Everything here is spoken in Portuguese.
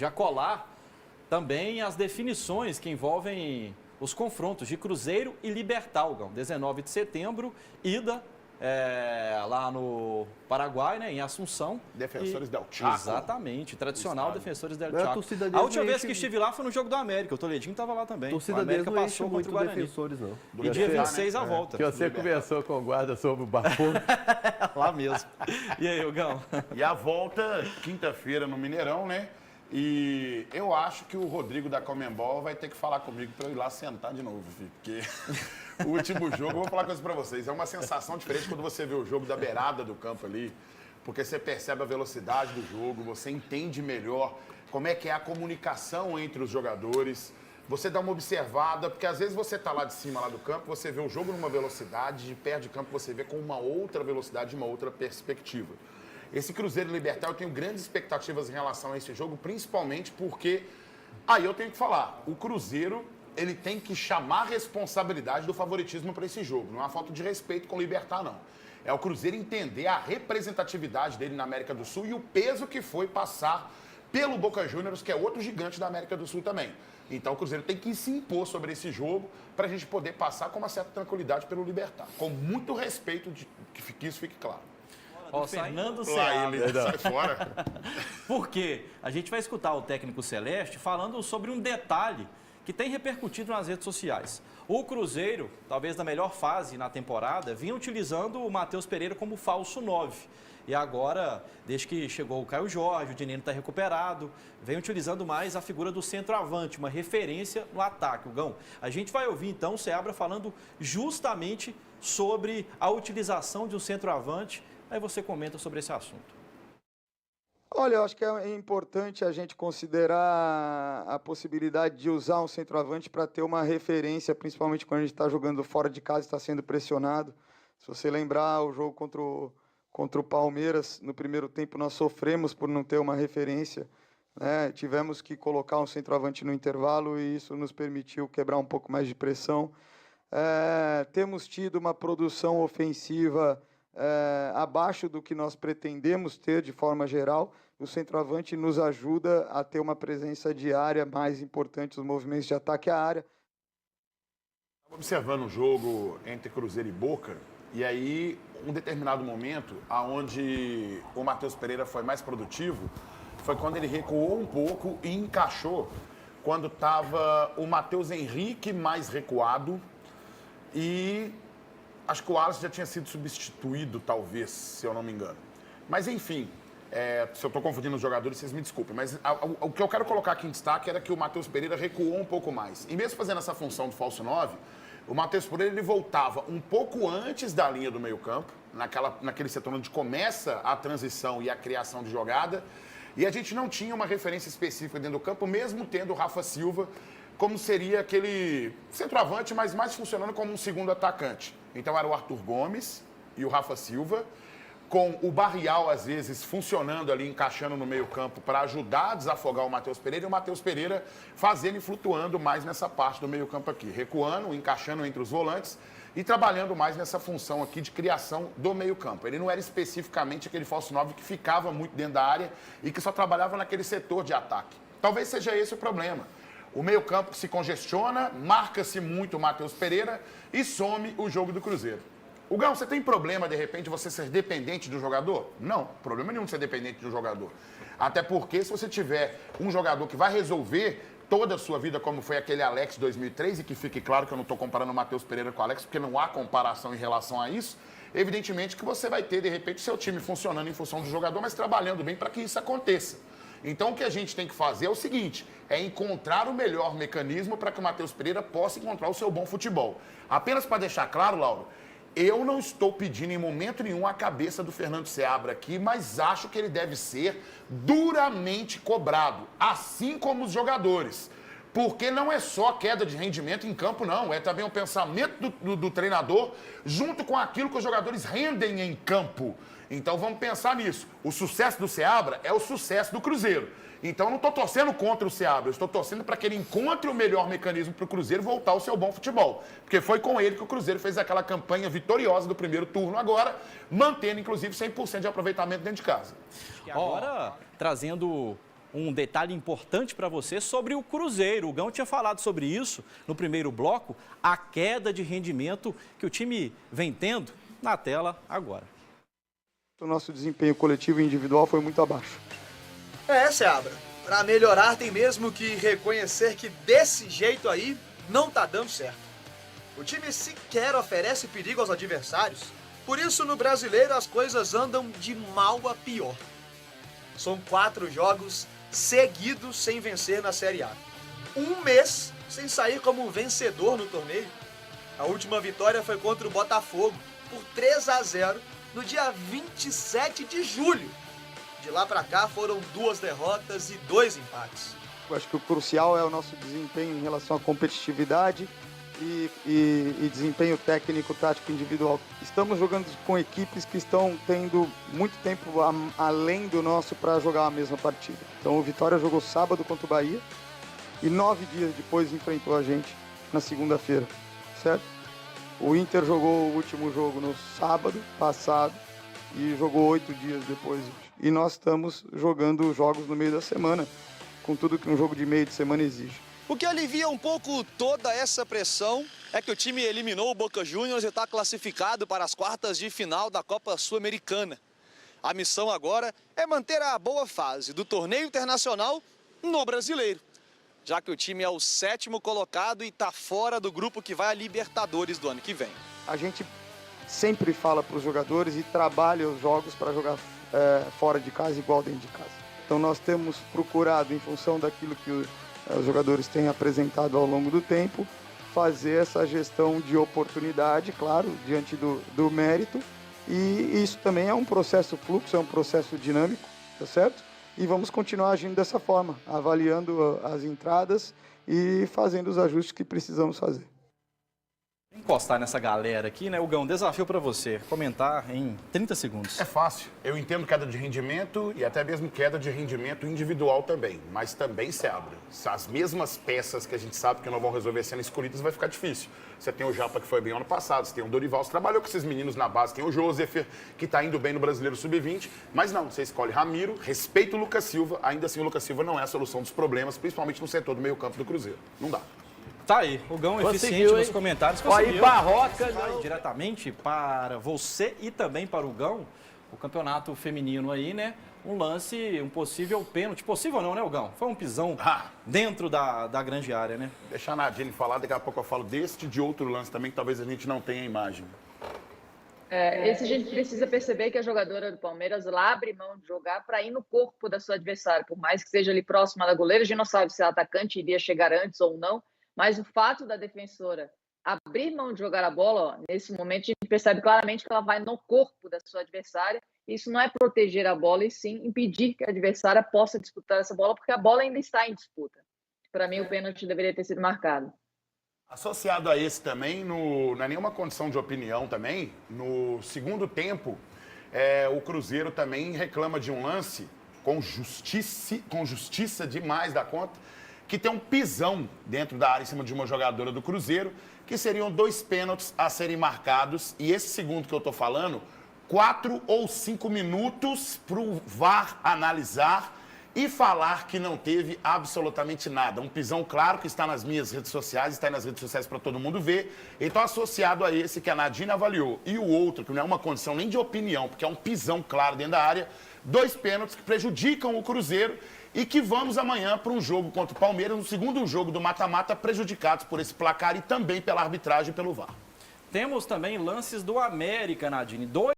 já colar também as definições que envolvem os confrontos de Cruzeiro e Libertad, Gão. 19 de setembro, ida lá no Paraguai, né, em Assunção. Defensores del Chaco. Exatamente, tradicional Defensores del A Chaco. torcida A deles última não vez enche- que estive lá foi no jogo do América, o Toledinho estava lá também. A torcida o América deles não enche passou contra muito o Guarani. Defensores, não. E dia Libertad, 26 a volta. Que você conversou com o guarda sobre o Bafu. Lá mesmo. E aí, Gão? E a volta, quinta-feira, no Mineirão, né? E eu acho que o Rodrigo da Conmebol vai ter que falar comigo para eu ir lá sentar de novo, filho. Porque o último jogo, eu vou falar uma coisa para vocês, é uma sensação diferente quando você vê o jogo da beirada do campo ali, porque você percebe a velocidade do jogo, você entende melhor como é que é a comunicação entre os jogadores. Você dá uma observada, porque às vezes você está lá de cima lá do campo, você vê o jogo numa velocidade, de perto de campo você vê com uma outra velocidade, uma outra perspectiva. Esse Cruzeiro e Libertad, eu tenho grandes expectativas em relação a esse jogo, principalmente porque, aí eu tenho que falar, o Cruzeiro, ele tem que chamar a responsabilidade do favoritismo para esse jogo. Não é uma falta de respeito com o Libertad, não. É o Cruzeiro entender a representatividade dele na América do Sul e o peso que foi passar pelo Boca Juniors, que é outro gigante da América do Sul também. Então o Cruzeiro tem que se impor sobre esse jogo para a gente poder passar com uma certa tranquilidade pelo Libertad. Com muito respeito, que isso fique claro. Ó, Fernando Lá Seabra. ele sai fora. Porque a gente vai escutar o técnico Celeste falando sobre um detalhe que tem repercutido nas redes sociais. O Cruzeiro, talvez na melhor fase na temporada, vinha utilizando o Matheus Pereira como falso 9. E agora, desde que chegou o Caio Jorge, o Dineno está recuperado, vem utilizando mais a figura do centroavante, uma referência no ataque, o Gão. A gente vai ouvir então o Seabra falando justamente sobre a utilização de um centroavante. Aí você comenta sobre esse assunto. Olha, eu acho que é importante a gente considerar a possibilidade de usar um centroavante para ter uma referência, principalmente quando a gente está jogando fora de casa e está sendo pressionado. Se você lembrar o jogo contra o Palmeiras, no primeiro tempo nós sofremos por não ter uma referência, né? Tivemos que colocar um centroavante no intervalo e isso nos permitiu quebrar um pouco mais de pressão. Temos tido uma produção ofensiva abaixo do que nós pretendemos ter de forma geral. O centroavante nos ajuda a ter uma presença diária mais importante nos movimentos de ataque à área. Estava observando um jogo entre Cruzeiro e Boca, e aí, um determinado momento, onde o Matheus Pereira foi mais produtivo, foi quando ele recuou um pouco e encaixou, quando estava o Matheus Henrique mais recuado e acho que o Wallace já tinha sido substituído, talvez, se eu não me engano. Mas, enfim, se eu estou confundindo os jogadores, vocês me desculpem. Mas o que eu quero colocar aqui em destaque era que o Matheus Pereira recuou um pouco mais. E mesmo fazendo essa função do falso 9, o Matheus Pereira ele voltava um pouco antes da linha do meio-campo, naquele setor onde começa a transição e a criação de jogada. E a gente não tinha uma referência específica dentro do campo, mesmo tendo o Rafa Silva, como seria aquele centroavante, mas mais funcionando como um segundo atacante. Então era o Arthur Gomes e o Rafa Silva, com o Barrial, às vezes, funcionando ali, encaixando no meio-campo para ajudar a desafogar o Matheus Pereira, e o Matheus Pereira fazendo e flutuando mais nessa parte do meio-campo aqui, recuando, encaixando entre os volantes e trabalhando mais nessa função aqui de criação do meio-campo. Ele não era especificamente aquele falso 9 que ficava muito dentro da área e que só trabalhava naquele setor de ataque. Talvez seja esse o problema. O meio-campo se congestiona, marca-se muito o Matheus Pereira e some o jogo do Cruzeiro. O Gão, você tem problema, de repente, você ser dependente do jogador? Não, problema nenhum de ser dependente do jogador. Até porque, se você tiver um jogador que vai resolver toda a sua vida, como foi aquele Alex 2003, e que fique claro que eu não estou comparando o Matheus Pereira com o Alex, porque não há comparação em relação a isso, evidentemente que você vai ter, de repente, seu time funcionando em função do jogador, mas trabalhando bem para que isso aconteça. Então, o que a gente tem que fazer é o seguinte, é encontrar o melhor mecanismo para que o Matheus Pereira possa encontrar o seu bom futebol. Apenas para deixar claro, Lauro, eu não estou pedindo em momento nenhum a cabeça do Fernando Seabra aqui, mas acho que ele deve ser duramente cobrado, assim como os jogadores. Porque não é só queda de rendimento em campo, não. É também o pensamento do treinador junto com aquilo que os jogadores rendem em campo. Então vamos pensar nisso. O sucesso do Seabra é o sucesso do Cruzeiro. Então eu não estou torcendo contra o Seabra, eu estou torcendo para que ele encontre o melhor mecanismo para o Cruzeiro voltar ao seu bom futebol. Porque foi com ele que o Cruzeiro fez aquela campanha vitoriosa do primeiro turno agora, mantendo inclusive 100% de aproveitamento dentro de casa. E agora, trazendo um detalhe importante para você sobre o Cruzeiro. O Gão tinha falado sobre isso no primeiro bloco, a queda de rendimento que o time vem tendo. Na tela agora. O nosso desempenho coletivo e individual foi muito abaixo. Seabra. Para melhorar tem mesmo que reconhecer que desse jeito aí não tá dando certo. O time sequer oferece perigo aos adversários. Por isso, no Brasileiro, as coisas andam de mal a pior. São 4 jogos seguidos sem vencer na Série A. 1 mês sem sair como vencedor no torneio. A última vitória foi contra o Botafogo, por 3-0, no dia 27 de julho. De lá para cá foram 2 derrotas e 2 empates. Eu acho que o crucial é o nosso desempenho em relação à competitividade e desempenho técnico, tático individual. Estamos jogando com equipes que estão tendo muito tempo além do nosso para jogar a mesma partida. Então o Vitória jogou sábado contra o Bahia e 9 dias depois enfrentou a gente na segunda-feira, certo? O Inter jogou o último jogo no sábado passado e jogou 8 dias depois. E nós estamos jogando jogos no meio da semana, com tudo que um jogo de meio de semana exige. O que alivia um pouco toda essa pressão é que o time eliminou o Boca Juniors e está classificado para as quartas de final da Copa Sul-Americana. A missão agora é manter a boa fase do torneio internacional no Brasileiro, já que o time é o 7º colocado e está fora do grupo que vai à Libertadores do ano que vem. A gente sempre fala para os jogadores e trabalha os jogos para jogar fora de casa igual dentro de casa. Então nós temos procurado, em função daquilo que os jogadores têm apresentado ao longo do tempo, fazer essa gestão de oportunidade, claro, diante do mérito. E isso também é um processo fluxo, é um processo dinâmico, tá certo? E vamos continuar agindo dessa forma, avaliando as entradas e fazendo os ajustes que precisamos fazer. Encostar nessa galera aqui, né, Gão? Desafio para você comentar em 30 segundos. É fácil. Eu entendo queda de rendimento e até mesmo queda de rendimento individual também. Mas também se abre. As mesmas peças que a gente sabe que não vão resolver sendo escolhidas, vai ficar difícil. Você tem o Japa, que foi bem ano passado, você tem o Dorival, você trabalhou com esses meninos na base, tem o Josef, que está indo bem no Brasileiro Sub-20, mas não, você escolhe Ramiro, respeita o Lucas Silva, ainda assim o Lucas Silva não é a solução dos problemas, principalmente no setor do meio-campo do Cruzeiro. Não dá. Tá aí, o Gão eficiente nos comentários. Aí, Barroca, vai diretamente para você e também para o Gão, o campeonato feminino aí, né? Um lance, um possível pênalti. Possível não, né, o Gão? Foi um pisão dentro da grande área, né? Deixa a Nadine falar, daqui a pouco eu falo de outro lance também, que talvez a gente não tenha a imagem. Esse a gente precisa perceber que a jogadora do Palmeiras lá abre mão de jogar para ir no corpo da sua adversária, por mais que seja ali próxima da goleira. A gente não sabe se a atacante iria chegar antes ou não, mas o fato da defensora abrir mão de jogar a bola, nesse momento a gente percebe claramente que ela vai no corpo da sua adversária. Isso não é proteger a bola, e sim impedir que a adversária possa disputar essa bola, porque a bola ainda está em disputa. Para mim, o pênalti deveria ter sido marcado. Associado a esse também, não é nenhuma condição de opinião também, no segundo tempo, o Cruzeiro também reclama de um lance com justiça demais da conta, que tem um pisão dentro da área em cima de uma jogadora do Cruzeiro, que seriam 2 pênaltis a serem marcados. E esse segundo que eu estou falando, 4 ou 5 minutos para o VAR analisar e falar que não teve absolutamente nada. Um pisão claro que está nas minhas redes sociais, está aí nas redes sociais para todo mundo ver. Então, associado a esse que a Nadine avaliou e o outro, que não é uma condição nem de opinião, porque é um pisão claro dentro da área, 2 pênaltis que prejudicam o Cruzeiro e que vamos amanhã para um jogo contra o Palmeiras, no segundo jogo do mata-mata, prejudicados por esse placar e também pela arbitragem e pelo VAR. Temos também lances do América, Nadine. 2